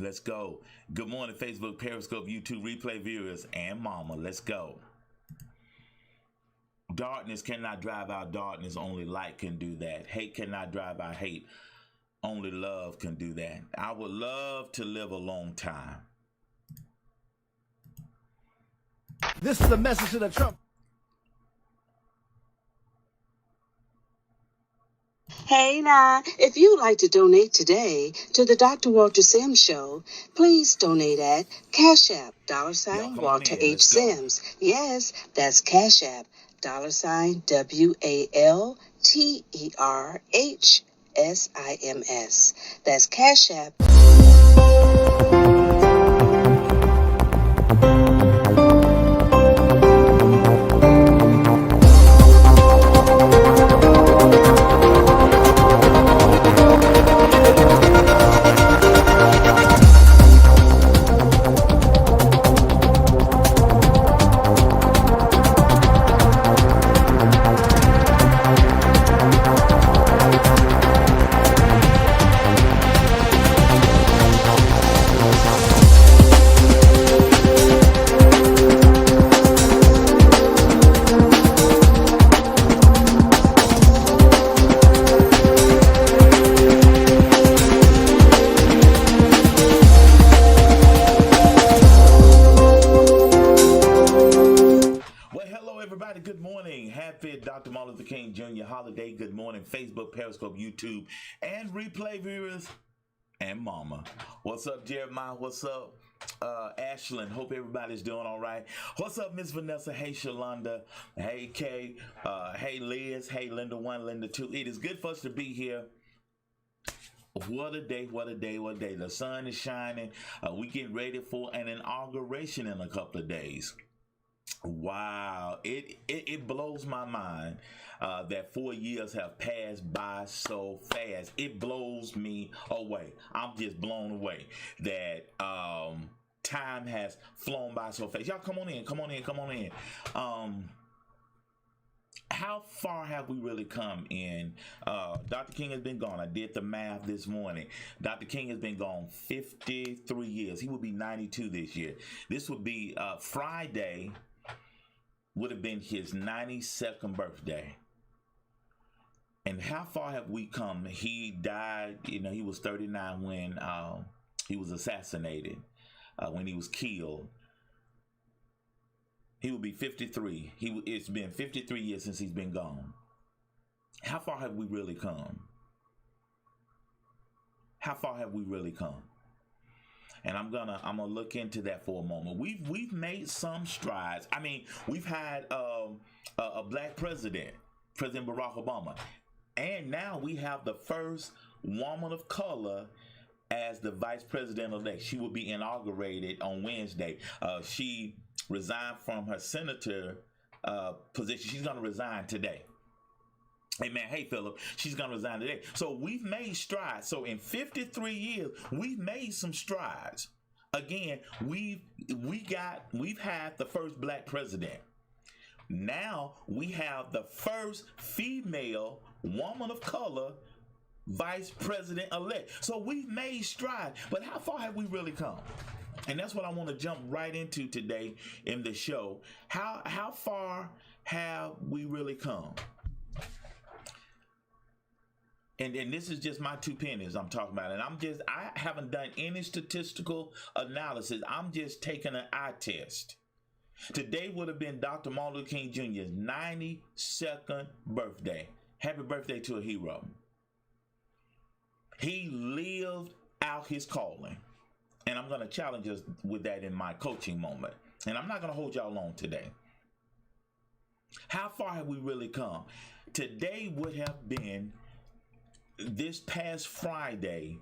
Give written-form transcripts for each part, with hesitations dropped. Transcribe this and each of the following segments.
Let's go. Good morning, Facebook, Periscope, YouTube, replay viewers, and mama. Let's go. Darkness cannot drive out darkness. Only light can do that. Hate cannot drive out hate. Only love can do that. I would love to live a long time. This is a message to the Trump. Hey now, if you'd like to donate today to the Dr. Walter Sims Show, please donate at Cash App, $Walter H. Sims. Yes, that's Cash App, $WalterHSims. That's Cash App. Dr. Martin Luther King Jr. holiday. Good morning, Facebook, Periscope, YouTube, and replay viewers and mama. What's up, Jeremiah? What's up, Ashlyn? Hope everybody's doing all right. What's up, Miss Vanessa? Hey, Shalonda. Hey, Kay. Hey, Liz. Hey, Linda 1, Linda 2. It is good for us to be here. What a day, what a day, what a day. The sun is shining. We get ready for an inauguration in a couple of days. Wow, it blows my mind that 4 years have passed by so fast. It blows me away. I'm just blown away that time has flown by so fast. Y'all come on in, come on in, come on in. How far have we really come in? Dr. King has been gone. I did the math this morning. Dr. King has been gone 53 years. He will be 92 this year. This would be Friday. Would have been his 92nd birthday. And how far have we come? He died, he was 39 when he was assassinated, when he was killed. He will be 53. It's been 53 years since he's been gone. How far have we really come? How far have we really come? And I'm gonna look into that for a moment. We've made some strides. I mean, we've had a black president, President Barack Obama, and now we have the first woman of color as the vice president-elect. She will be inaugurated on Wednesday. She resigned from her senator position. She's gonna resign today. Hey man, hey Philip, she's gonna resign today. So we've made strides. So in 53 years, we've made some strides. Again, we've had the first black president. Now we have the first female woman of color vice president elect. So we've made strides, but how far have we really come? And that's what I want to jump right into today in the show. How far have we really come? And this is just my 2 pennies I'm talking about. And I haven't done any statistical analysis. I'm just taking an eye test. Today would have been Dr. Martin Luther King Jr.'s 92nd birthday. Happy birthday to a hero. He lived out his calling. And I'm going to challenge us with that in my coaching moment. And I'm not going to hold y'all long today. How far have we really come? Today would have been this past Friday.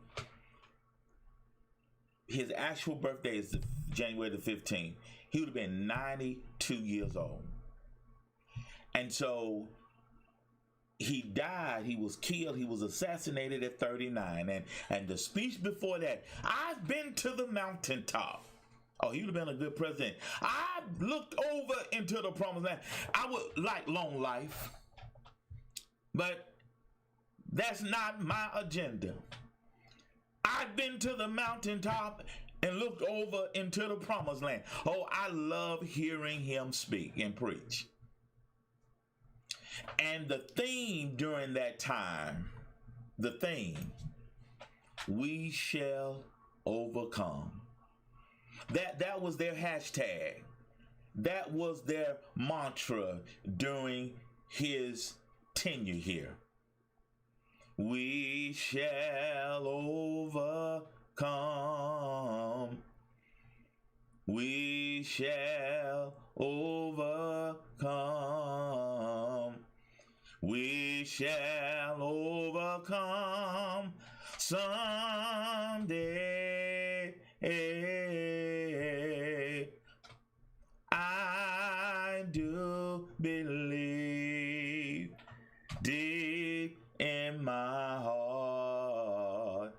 His actual birthday is January the 15th. He would have been 92 years old. And so he died, he was killed, he was assassinated at 39. And the speech before that, I've been to the mountaintop. Oh, he would have been a good president. I looked over into the promised land. I would like long life, but that's not my agenda. I've been to the mountaintop and looked over into the promised land. Oh, I love hearing him speak and preach. And the theme during that time, we shall overcome. That was their hashtag. That was their mantra during his tenure here. We shall overcome. We shall overcome. We shall overcome someday. I do believe deep in my heart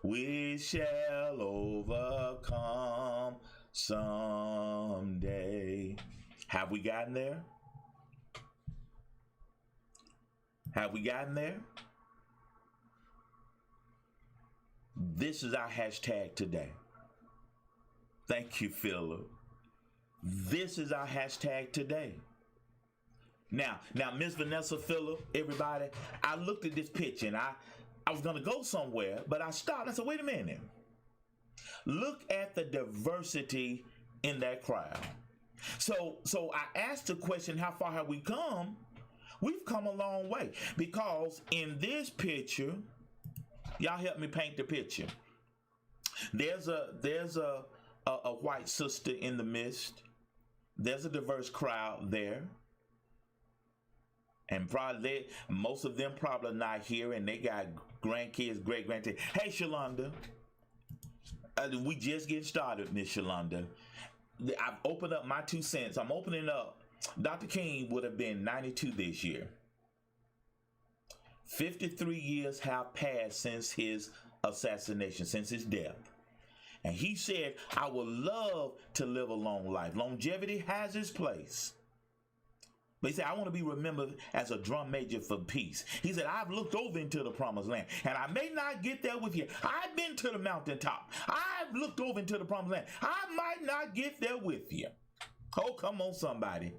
we shall overcome someday. Have we gotten there? Have we gotten there? This is our hashtag today. Thank you, Philip. This is our hashtag today. Now, Miss Vanessa, Phillip, everybody, I looked at this picture and I was going to go somewhere, but I stopped. I said, wait a minute. Look at the diversity in that crowd. So I asked the question, how far have we come? We've come a long way, because in this picture, y'all help me paint the picture. There's a white sister in the midst. There's a diverse crowd there. And probably most of them probably not here, and they got grandkids, great-grandkids. Hey, Shalonda. We just getting started, Miss Shalonda. I've opened up my 2 cents. I'm opening up. Dr. King would have been 92 this year. 53 years have passed since his assassination, since his death. And he said, I would love to live a long life. Longevity has its place. But he said, I want to be remembered as a drum major for peace. He said, I've looked over into the promised land, and I may not get there with you. I've been to the mountaintop. I've looked over into the promised land. I might not get there with you. Oh, come on, somebody.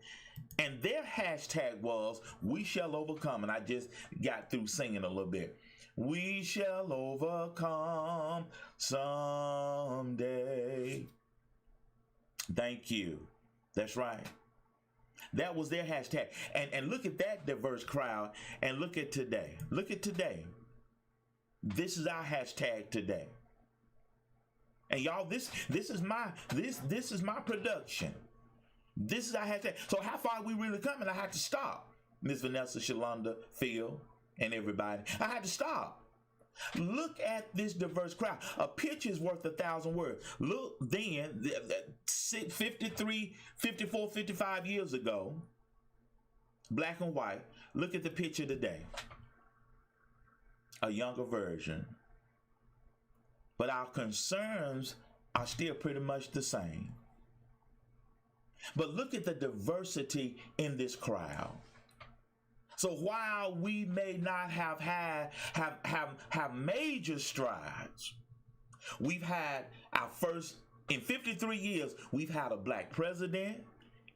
And their hashtag was, we shall overcome. And I just got through singing a little bit. We shall overcome someday. Thank you. That's right. That was their hashtag. And look at that diverse crowd, and look at today. Look at today. This is our hashtag today. And y'all, this is my production. This is our hashtag. So how far are we really coming? I had to stop. Miss Vanessa, Shalonda, Phil, and everybody. I had to stop. Look at this diverse crowd. A picture is worth 1,000 words. Look then, 53, 54, 55 years ago, black and white. Look at the picture today. A younger version. But our concerns are still pretty much the same. But look at the diversity in this crowd. So while we may not have major strides, we've had our first, in 53 years, we've had a black president.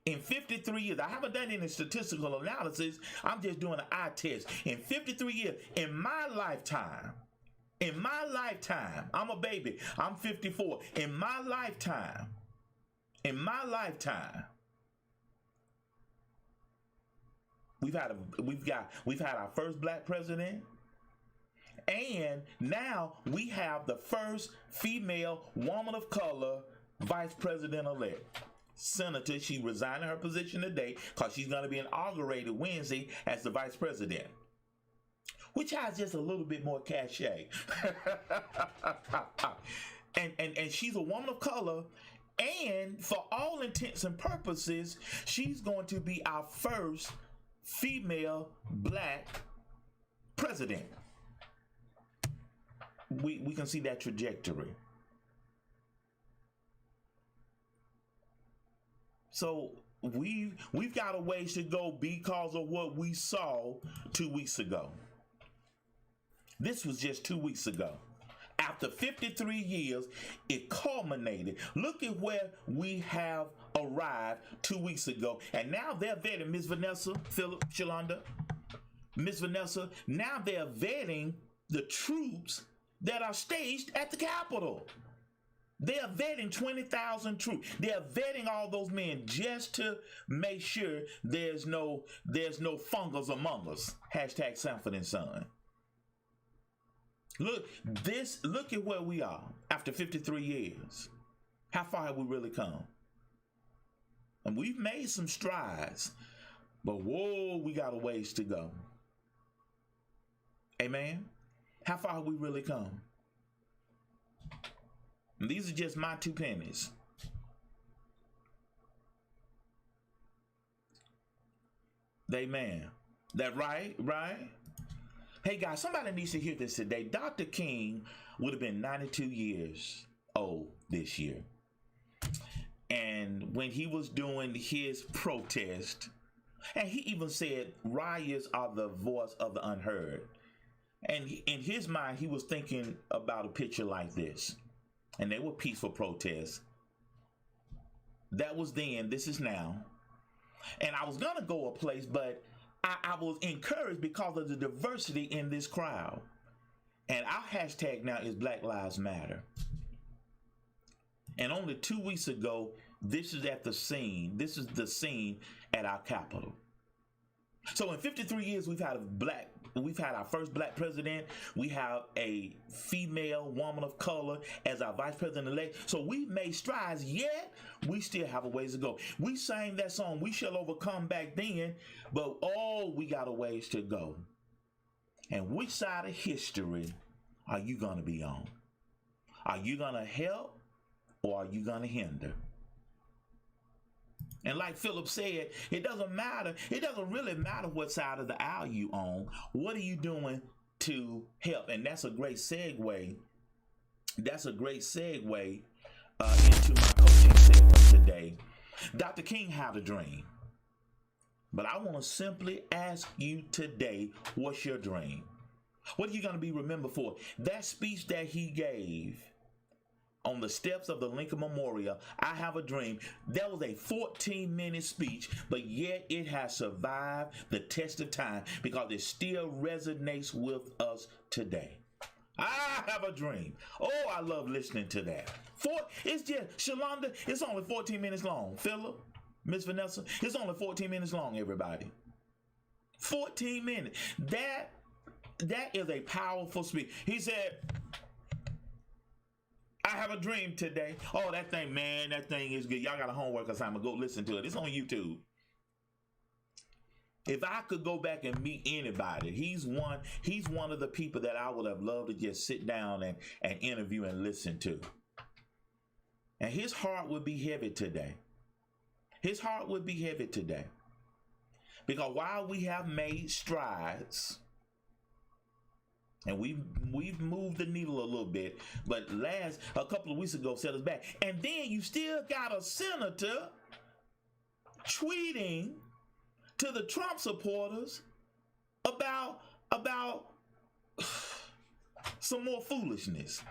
In 53 years, I haven't done any statistical analysis. I'm just doing an eye test. In 53 years, in my lifetime, I'm a baby. I'm 54. In my lifetime, we've had our first black president, and now we have the first female woman of color vice president-elect. Senator, she resigned her position today because she's going to be inaugurated Wednesday as the vice president, which has just a little bit more cachet. and she's a woman of color, and for all intents and purposes, she's going to be our first female black president. We can see that trajectory. So we've got a ways to go because of what we saw 2 weeks ago. This was just 2 weeks ago. After 53 years, it culminated. Look at where we have arrived 2 weeks ago. And now they're vetting Miss Vanessa, Philip, Shalonda, Miss Vanessa. Now they're vetting the troops that are staged at the Capitol. They're vetting 20,000 troops. They're vetting all those men just to make sure there's no fungus among us. Hashtag Sanford and Son. Look at where we are after 53 years. How far have we really come? And we've made some strides, but whoa, we got a ways to go. Amen. How far have we really come? And these are just my 2 pennies. Amen. That right? Hey guys, somebody needs to hear this today. Dr. King would have been 92 years old this year. And when he was doing his protest, and he even said, riots are the voice of the unheard. And in his mind, he was thinking about a picture like this. And they were peaceful protests. That was then, this is now. And I was going to go a place, but I was encouraged because of the diversity in this crowd. And our hashtag now is Black Lives Matter. And only 2 weeks ago, this is at the scene. This is the scene at our Capitol. So in 53 years, we've had our first black president. We have a female woman of color as our vice president-elect. So we've made strides, yet we still have a ways to go. We sang that song, We Shall Overcome, back then, but we got a ways to go. And which side of history are you going to be on? Are you going to help or are you going to hinder? And like Philip said, it doesn't matter. It doesn't really matter what side of the aisle you on. What are you doing to help? And that's a great segue. That's a great segue into my coaching segment today. Dr. King had a dream. But I want to simply ask you today, what's your dream? What are you going to be remembered for? That speech that he gave on the steps of the Lincoln Memorial, I Have a Dream, that was a 14-minute speech, but yet it has survived the test of time because it still resonates with us today. I have a dream. Oh, I love listening to that. It's just, Shalonda, it's only 14 minutes long. Philip, Miss Vanessa, it's only 14 minutes long, everybody. 14 minutes. That is a powerful speech. He said, I have a dream today. Oh, that thing, man, that thing is good. Y'all got a homework assignment. Go listen to it. It's on YouTube. If I could go back and meet anybody, he's one of the people that I would have loved to just sit down and interview and listen to. And his heart would be heavy today. His heart would be heavy today. Because while we have made strides, and we've moved the needle a little bit, but a couple of weeks ago set us back. And then you still got a senator tweeting to the Trump supporters about some more foolishness.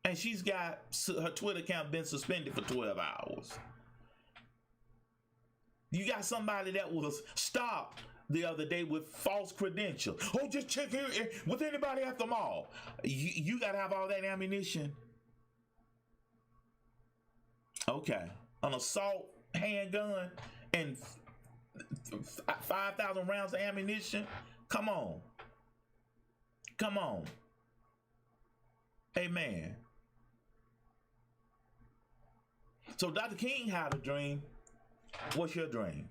And she's got her Twitter account been suspended for 12 hours. You got somebody that was stopped the other day with false credentials. Oh, just check here with anybody at the mall. You got to have all that ammunition. Okay. An assault handgun and 5,000 rounds of ammunition. Come on. Amen. So Dr. King had a dream. What's your dream?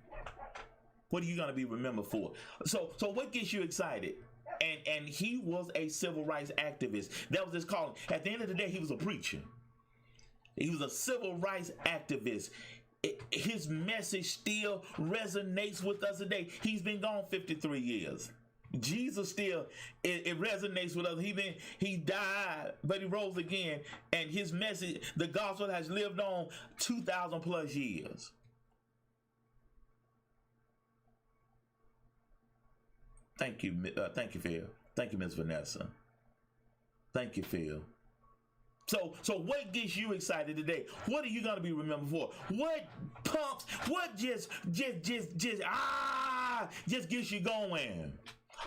What are you going to be remembered for? So what gets you excited? And he was a civil rights activist. That was his calling. At the end of the day, he was a preacher. He was a civil rights activist. His message still resonates with us today. He's been gone 53 years. Jesus still, it resonates with us. He died, but he rose again. And his message, the gospel, has lived on 2,000 plus years. Thank you, Phil. Thank you, Ms. Vanessa. Thank you, Phil. So what gets you excited today? What are you gonna be remembered for? What pumps? What just gets you going?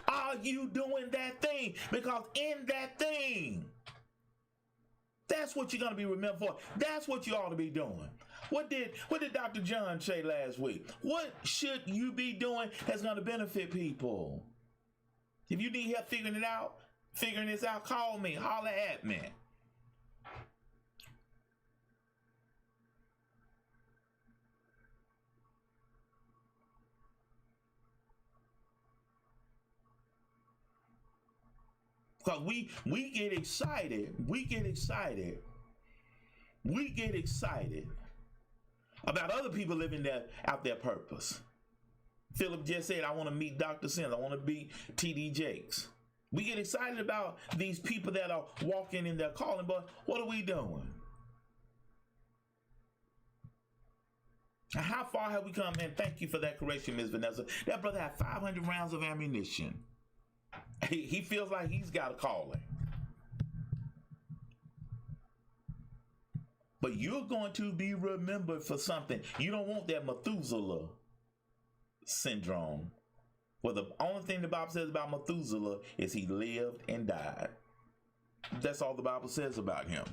Are you doing that thing? Because in that thing, that's what you're gonna be remembered for. That's what you ought to be doing. What did Dr. John say last week? What should you be doing that's gonna benefit people? If you need help figuring this out, call me, holler at me. Because we get excited. We get excited about other people living out their purpose. Philip just said, I want to meet Dr. Sims. I want to meet T.D. Jakes. We get excited about these people that are walking in their calling, but what are we doing? How far have we come? And thank you for that correction, Ms. Vanessa. That brother had 500 rounds of ammunition. He feels like he's got a calling. But you're going to be remembered for something. You don't want that Methuselah syndrome. Well, the only thing the Bible says about Methuselah is he lived and died. That's all the Bible says about him.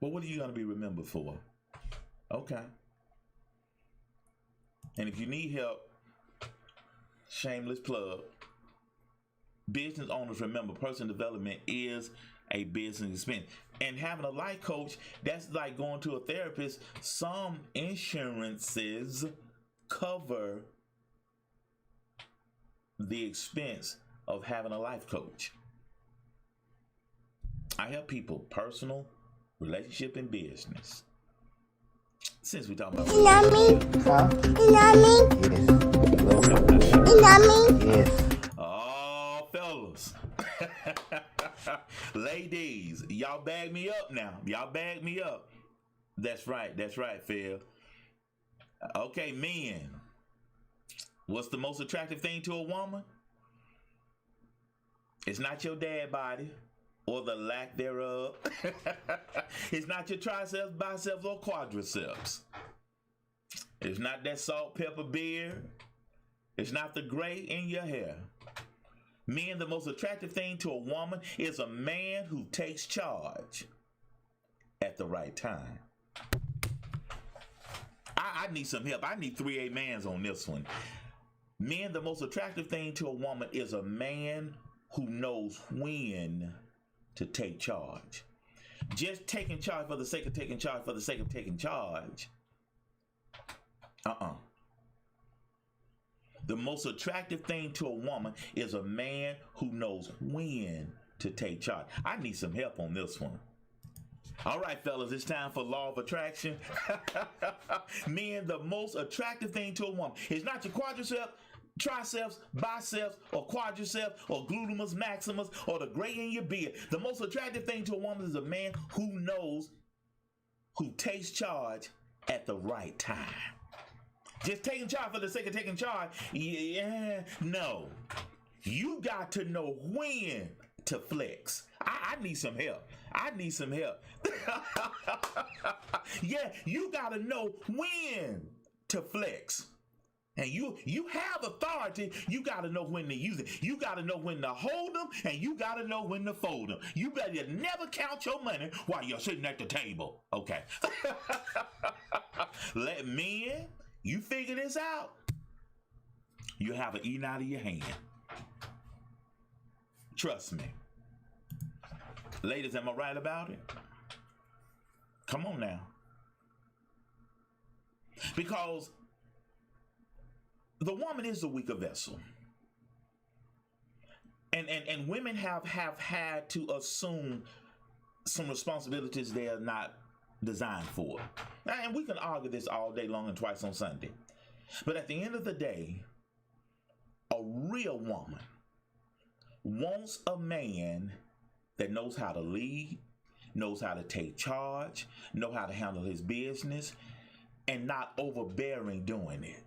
Well, what are you going to be remembered for? Okay. And if you need help, shameless plug, business owners, remember, personal development is a business expense. And having a life coach, that's like going to a therapist. Some insurances cover the expense of having a life coach. I help people, personal, relationship, and business. Since we talking about Yes. Oh, fellas. Ladies, y'all bag me up now. Y'all bag me up. That's right, Phil. Okay, men. What's the most attractive thing to a woman? It's not your dad body or the lack thereof. It's not your triceps, biceps, or quadriceps. It's not that salt, pepper, beard. It's not the gray in your hair. Men, the most attractive thing to a woman is a man who takes charge at the right time. I need some help. I need 3 amens on this one. Men, the most attractive thing to a woman is a man who knows when to take charge. Just taking charge for the sake of taking charge for the sake of taking charge. The most attractive thing to a woman is a man who knows when to take charge. I need some help on this one. All right, fellas, it's time for law of attraction. Men, the most attractive thing to a woman is not your quadriceps, triceps, biceps, or quadriceps, or gluteus maximus, or the gray in your beard. The most attractive thing to a woman is a man who knows, who takes charge at the right time. Just taking charge for the sake of taking charge, no. You got to know when to flex. I need some help. Yeah, you got to know when to flex. And you have authority. You got to know when to use it. You got to know when to hold them, and you got to know when to fold them. You better never count your money while you're sitting at the table. Okay. Let men, you figure this out. You have an eating out of your hand. Trust me. Ladies, am I right about it? Come on now. Because the woman is the weaker vessel. And women have had to assume some responsibilities they are not designed for. And we can argue this all day long and twice on Sunday. But at the end of the day, a real woman wants a man that knows how to lead, knows how to take charge, know how to handle his business, and not overbearing doing it.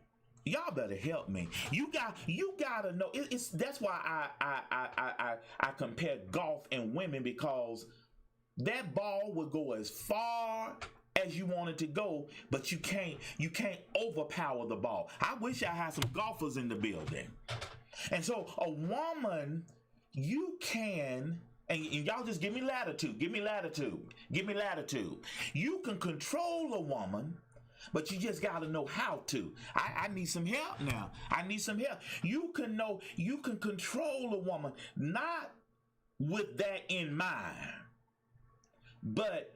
Y'all better help me. You gotta know. It's that's why I compare golf and women, because that ball will go as far as you want it to go, but you can't overpower the ball. I wish I had some golfers in the building. And so a woman, you can, and y'all just give me latitude. You can control a woman, but you just got to know how to. I need some help now. You can control a woman, not with that in mind, but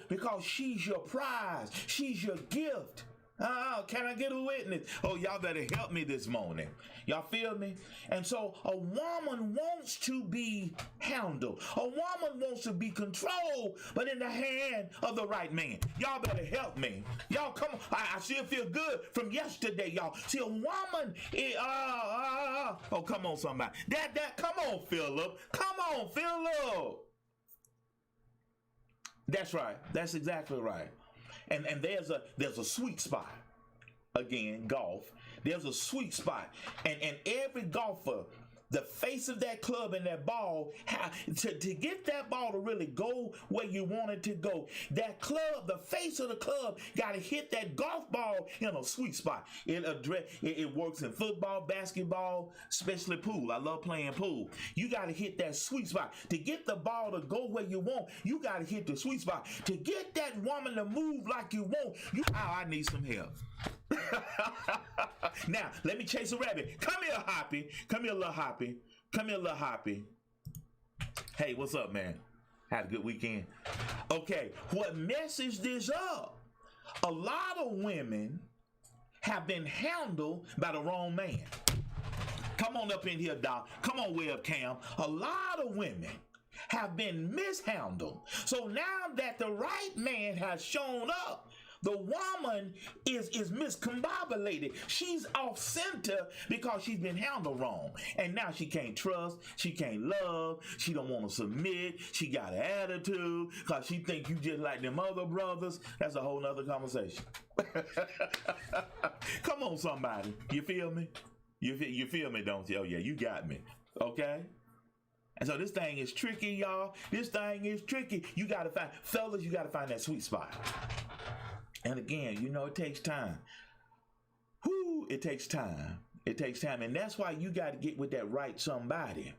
because she's your prize, she's your gift. Can I get a witness? Oh, y'all better help me this morning. Y'all feel me? And so a woman wants to be handled. A woman wants to be controlled, but in the hand of the right man. Y'all better help me. Y'all come on. I still feel good from yesterday, y'all. See, a woman oh, come on, somebody. Come on, Philip. That's right. That's exactly right. And there's a sweet spot. Again, golf. There's a sweet spot. And every golfer, the face of that club and that ball, to get that ball to really go where you want it to go, that club, the face of the club, got to hit that golf ball in a sweet spot. It works in football, basketball, especially pool. I love playing pool. You got to hit that sweet spot. To get the ball to go where you want, you got to hit the sweet spot. To get that woman to move like you want, I need some help. Now, let me chase a rabbit. Come here, Hoppy. Come here, little Hoppy. Hey, what's up, man? Had a good weekend. Okay, what messes this up? A lot of women have been handled by the wrong man. Come on up in here, Doc. Come on, webcam. A lot of women have been mishandled. So now that the right man has shown up, the woman is miscombobulated. She's off center because she's been handled wrong. And now she can't trust, she can't love, she don't want to submit, she got an attitude because she think you just like them other brothers. That's a whole nother conversation. Come on, somebody. You feel me? You feel me, don't you? Oh yeah, you got me. Okay? And so this thing is tricky, y'all. This thing is tricky. You got to find, fellas, you got to find that sweet spot. And again, it takes time. It takes time. And that's why you got to get with that right somebody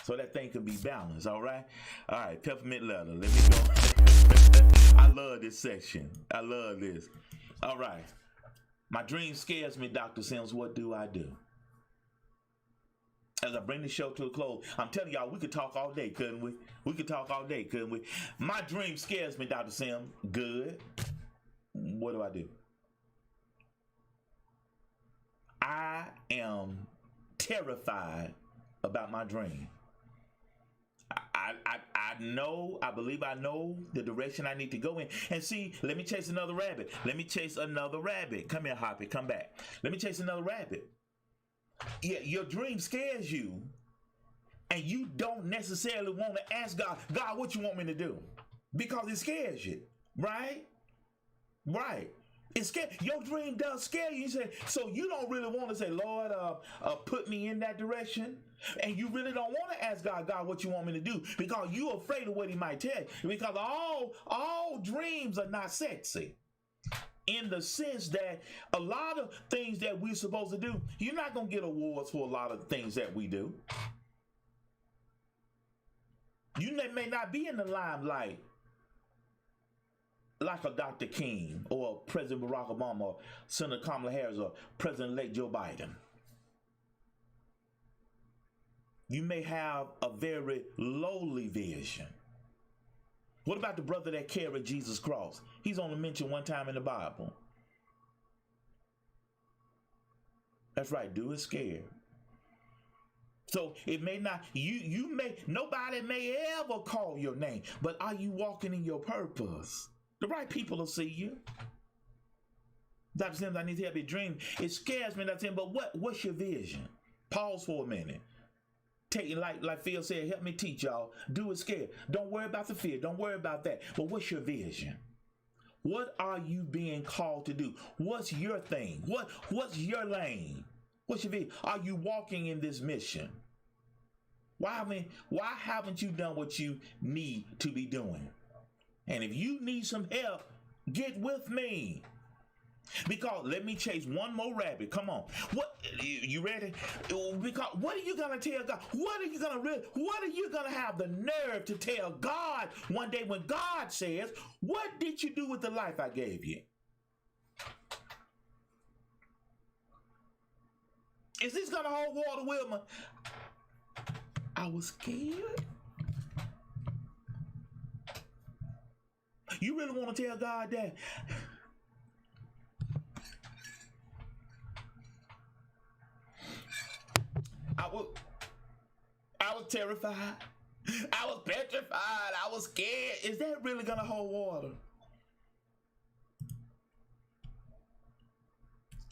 so that thing can be balanced, all right? All right, peppermint letter. Let me go. I love this section. I love this. All right. My dream scares me, Dr. Sims. What do I do? As I bring the show to a close, I'm telling y'all, we could talk all day, couldn't we? My dream scares me, Dr. Sims. Good. What do I do? I am terrified about my dream. I believe I know the direction I need to go in. And see, let me chase another rabbit. Come here, Hoppy, come back. Let me chase another rabbit. Yeah, your dream scares you, and you don't necessarily want to ask God, what you want me to do? Because it scares you, right? Right. It's scary. Your dream does scare you. So you don't really want to say, Lord, put me in that direction. And you really don't want to ask God, what you want me to do? Because you're afraid of what he might tell you. Because all dreams are not sexy. In the sense that a lot of things that we're supposed to do, you're not going to get awards for a lot of things that we do. You may not be in the limelight like a Dr. King or President Barack Obama or Senator Kamala Harris or President-elect Joe Biden. You may have a very lowly vision. What about the brother that carried Jesus' cross? He's only mentioned one time in the Bible. That's right, do it scared. So it may not, nobody may ever call your name, but are you walking in your purpose? The right people will see you. Dr. Sims, I need to help you dream. It scares me, Dr. Sims, but what's your vision? Pause for a minute. Take it like Phil said, help me teach y'all. Do it scared. Don't worry about the fear. Don't worry about that. But what's your vision? What are you being called to do? What's your thing? What's your lane? What's your vision? Are you walking in this mission? Why haven't you done what you need to be doing? And if you need some help, get with me. Because let me chase one more rabbit. Come on. What, you ready? Because what are you gonna tell God? What are you gonna have the nerve to tell God one day when God says, what did you do with the life I gave you? Is this gonna hold water, Wilma? I was scared. You really want to tell God that? I was terrified. I was petrified. I was scared. Is that really gonna hold water?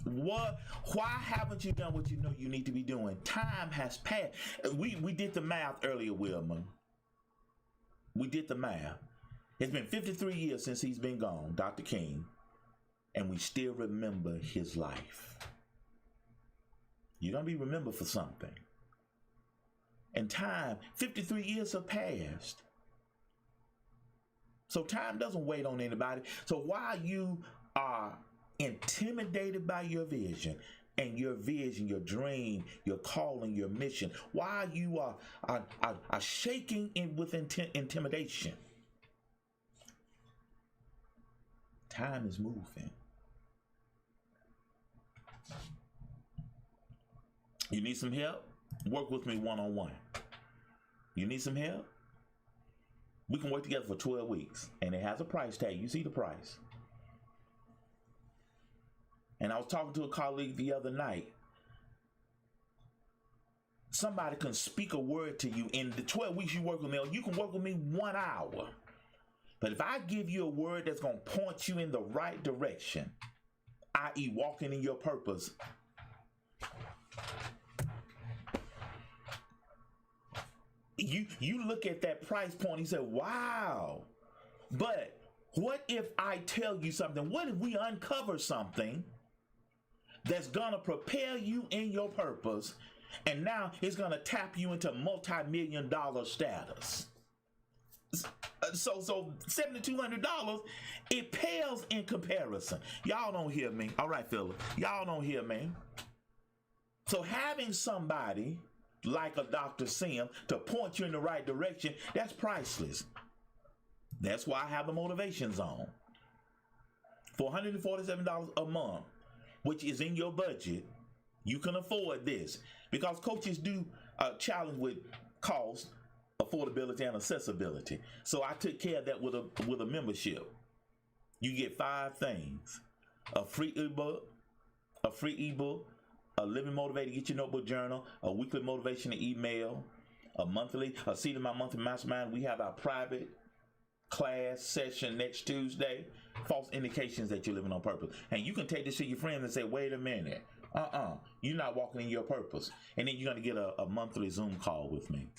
What? Why haven't you done what you know you need to be doing? Time has passed. We did the math earlier, Wilma. We did the math. It's been 53 years since he's been gone, Dr. King, and we still remember his life. You're going to be remembered for something. And time, 53 years have passed. So time doesn't wait on anybody. So while you are intimidated by your vision, and your vision, your dream, your calling, your mission, while you are shaking with intimidation, time is moving. You need some help? Work with me one-on-one. You need some help? We can work together for 12 weeks, and it has a price tag. You see the price. And I was talking to a colleague the other night. Somebody can speak a word to you in the 12 weeks you work with me. You can work with me 1 hour. But if I give you a word that's going to point you in the right direction, i.e. walking in your purpose, you look at that price point and you say, wow. But what if I tell you something? What if we uncover something that's going to propel you in your purpose, and now it's going to tap you into multi-million-dollar status? So $7,200, it pales in comparison. Y'all don't hear me. All right, Philip. Y'all don't hear me. So having somebody like a Dr. Sim to point you in the right direction, that's priceless. That's why I have the Motivation Zone. For $147 a month, which is in your budget, you can afford this. Because coaches do challenge with cost, affordability, and accessibility. So I took care of that with a membership. You get 5 things: a free ebook, a Living Motivated Get Your Notebook Journal, a weekly motivation email, a seat in my monthly mastermind. We have our private class session next Tuesday. False indications that you're living on purpose. And you can take this to your friends and say, wait a minute. You're not walking in your purpose. And then you're going to get a monthly Zoom call with me.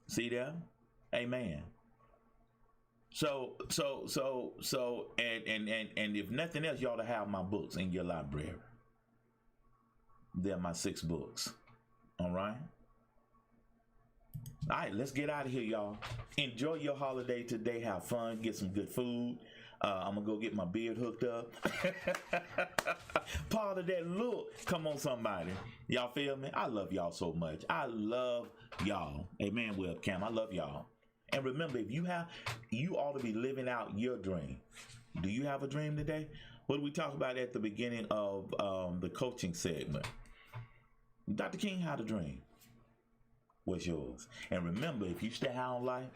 See that? Amen. So, and if nothing else, you ought to have my books in your library. They're my 6 books. All right? All right, let's get out of here, y'all. Enjoy your holiday today. Have fun. Get some good food. I'm going to go get my beard hooked up. Part of that look. Come on, somebody. Y'all feel me? I love y'all so much. I love y'all. Amen, webcam. I love y'all. And remember, if you ought to be living out your dream. Do you have a dream today? What did we talk about at the beginning of the coaching segment? Dr. King had a dream. What's yours? And remember, if you stay high on life,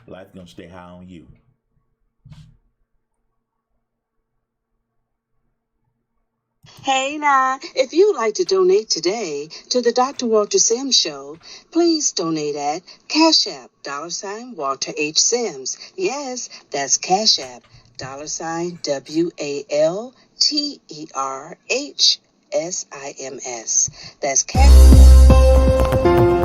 life's going to stay high on you. Hey now, if you'd like to donate today to the Dr. Walter Sims Show, please donate at Cash App, $Walter H. Sims. Yes, that's Cash App, $WALTERHSIMS. That's Cash App.